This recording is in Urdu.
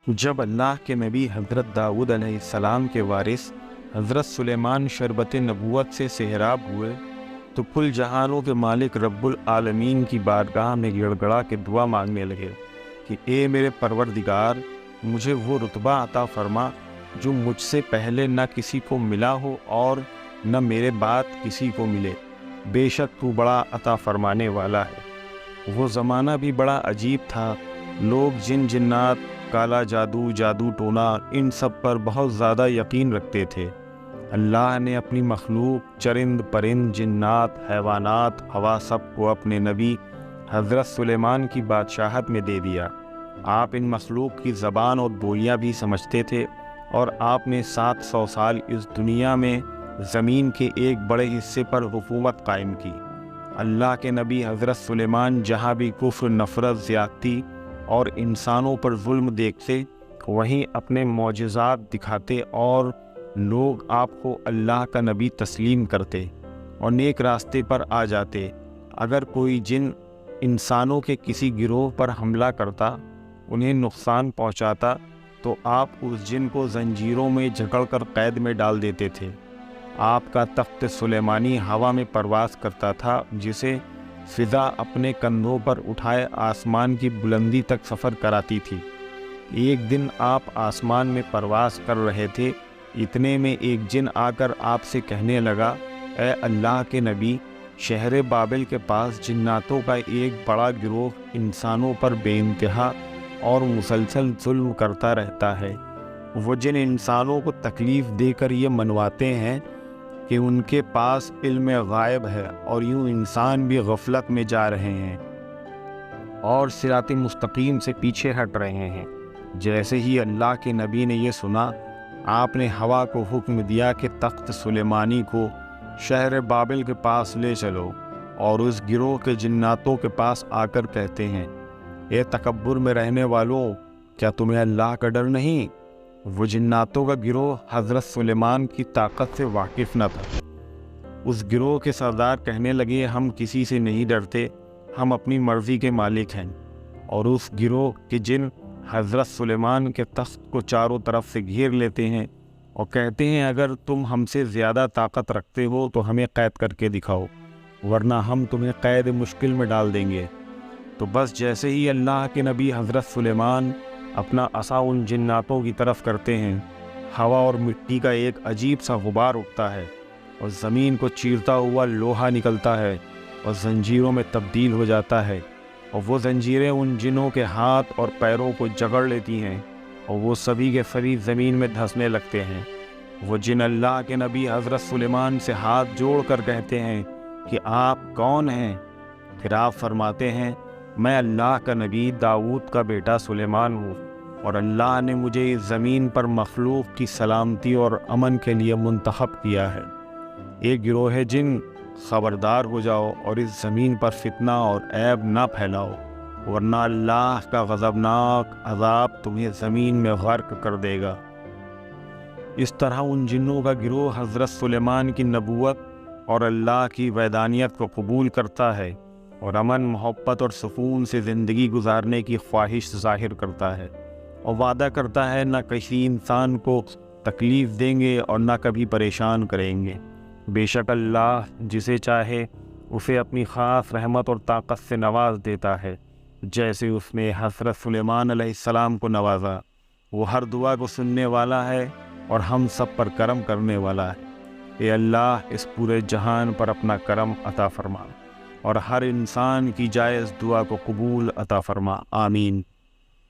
جب اللہ کے نبی حضرت داؤد علیہ السلام کے وارث حضرت سلیمان شربت نبوت سے سہراب ہوئے تو کل جہانوں کے مالک رب العالمین کی بارگاہ میں گڑ گڑا کے دعا مانگنے لگے کہ اے میرے پروردگار، مجھے وہ رتبہ عطا فرما جو مجھ سے پہلے نہ کسی کو ملا ہو اور نہ میرے بعد کسی کو ملے۔ بے شک تو بڑا عطا فرمانے والا ہے۔ وہ زمانہ بھی عجیب عجیب تھا۔ لوگ جن جنات، کالا جادو، جادو ٹونا، ان سب پر بہت زیادہ یقین رکھتے تھے۔ اللہ نے اپنی مخلوق، چرند پرند، جنات، حیوانات، ہوا، سب کو اپنے نبی حضرت سلیمان کی بادشاہت میں دے دیا۔ آپ ان مخلوق کی زبان اور بولیاں بھی سمجھتے تھے، اور آپ نے 700 سال اس دنیا میں زمین کے ایک بڑے حصے پر حکومت قائم کی۔ اللہ کے نبی حضرت سلیمان جہاں بھی کفر، نفرت، زیادتی اور انسانوں پر ظلم دیکھتے، وہیں اپنے معجزات دکھاتے اور لوگ آپ کو اللہ کا نبی تسلیم کرتے اور نیک راستے پر آ جاتے۔ اگر کوئی جن انسانوں کے کسی گروہ پر حملہ کرتا، انہیں نقصان پہنچاتا، تو آپ اس جن کو زنجیروں میں جکڑ کر قید میں ڈال دیتے تھے۔ آپ کا تخت سلیمانی ہوا میں پرواز کرتا تھا، جسے فضا اپنے کندھوں پر اٹھائے آسمان کی بلندی تک سفر کراتی تھی۔ ایک دن آپ آسمان میں پرواز کر رہے تھے، اتنے میں ایک جن آ کر آپ سے کہنے لگا، اے اللہ کے نبی، شہر بابل کے پاس جناتوں کا ایک بڑا گروہ انسانوں پر بے انتہا اور مسلسل ظلم کرتا رہتا ہے۔ وہ جن انسانوں کو تکلیف دے کر یہ منواتے ہیں کہ ان کے پاس علم غائب ہے، اور یوں انسان بھی غفلت میں جا رہے ہیں اور صراط مستقیم سے پیچھے ہٹ رہے ہیں۔ جیسے ہی اللہ کے نبی نے یہ سنا، آپ نے ہوا کو حکم دیا کہ تخت سلیمانی کو شہر بابل کے پاس لے چلو، اور اس گروہ کے جناتوں کے پاس آ کر کہتے ہیں، اے تکبر میں رہنے والوں، کیا تمہیں اللہ کا ڈر نہیں؟ وہ جناتوں کا گروہ حضرت سلیمان کی طاقت سے واقف نہ تھا۔ اس گروہ کے سردار کہنے لگے، ہم کسی سے نہیں ڈرتے، ہم اپنی مرضی کے مالک ہیں۔ اور اس گروہ کے جن حضرت سلیمان کے تخت کو چاروں طرف سے گھیر لیتے ہیں اور کہتے ہیں، اگر تم ہم سے زیادہ طاقت رکھتے ہو تو ہمیں قید کر کے دکھاؤ، ورنہ ہم تمہیں قید مشکل میں ڈال دیں گے۔ تو بس جیسے ہی اللہ کے نبی حضرت سلیمان اپنا عصا ان جناتوں کی طرف کرتے ہیں، ہوا اور مٹی کا ایک عجیب سا غبار اٹھتا ہے، اور زمین کو چیرتا ہوا لوہا نکلتا ہے اور زنجیروں میں تبدیل ہو جاتا ہے، اور وہ زنجیریں ان جنوں کے ہاتھ اور پیروں کو جکڑ لیتی ہیں، اور وہ سبھی کے سبھی زمین میں دھنسنے لگتے ہیں۔ وہ جن اللہ کے نبی حضرت سلیمان سے ہاتھ جوڑ کر کہتے ہیں کہ آپ کون ہیں؟ پھر آپ فرماتے ہیں، میں اللہ کا نبی داؤد کا بیٹا سلیمان ہوں، اور اللہ نے مجھے اس زمین پر مخلوق کی سلامتی اور امن کے لیے منتخب کیا ہے۔ ایک گروہ ہے جن، خبردار ہو جاؤ اور اس زمین پر فتنہ اور عیب نہ پھیلاؤ، ورنہ اللہ کا غضبناک عذاب تمہیں زمین میں غرق کر دے گا۔ اس طرح ان جنوں کا گروہ حضرت سلیمان کی نبوت اور اللہ کی وحدانیت کو قبول کرتا ہے، اور امن، محبت اور سکون سے زندگی گزارنے کی خواہش ظاہر کرتا ہے، اور وعدہ کرتا ہے نہ کسی انسان کو تکلیف دیں گے اور نہ کبھی پریشان کریں گے۔ بے شک اللہ جسے چاہے اسے اپنی خاص رحمت اور طاقت سے نواز دیتا ہے، جیسے اس نے حضرت سلیمان علیہ السلام کو نوازا۔ وہ ہر دعا کو سننے والا ہے اور ہم سب پر کرم کرنے والا ہے۔ اے اللہ، اس پورے جہان پر اپنا کرم عطا فرما، اور ہر انسان کی جائز دعا کو قبول عطا فرما۔ آمین۔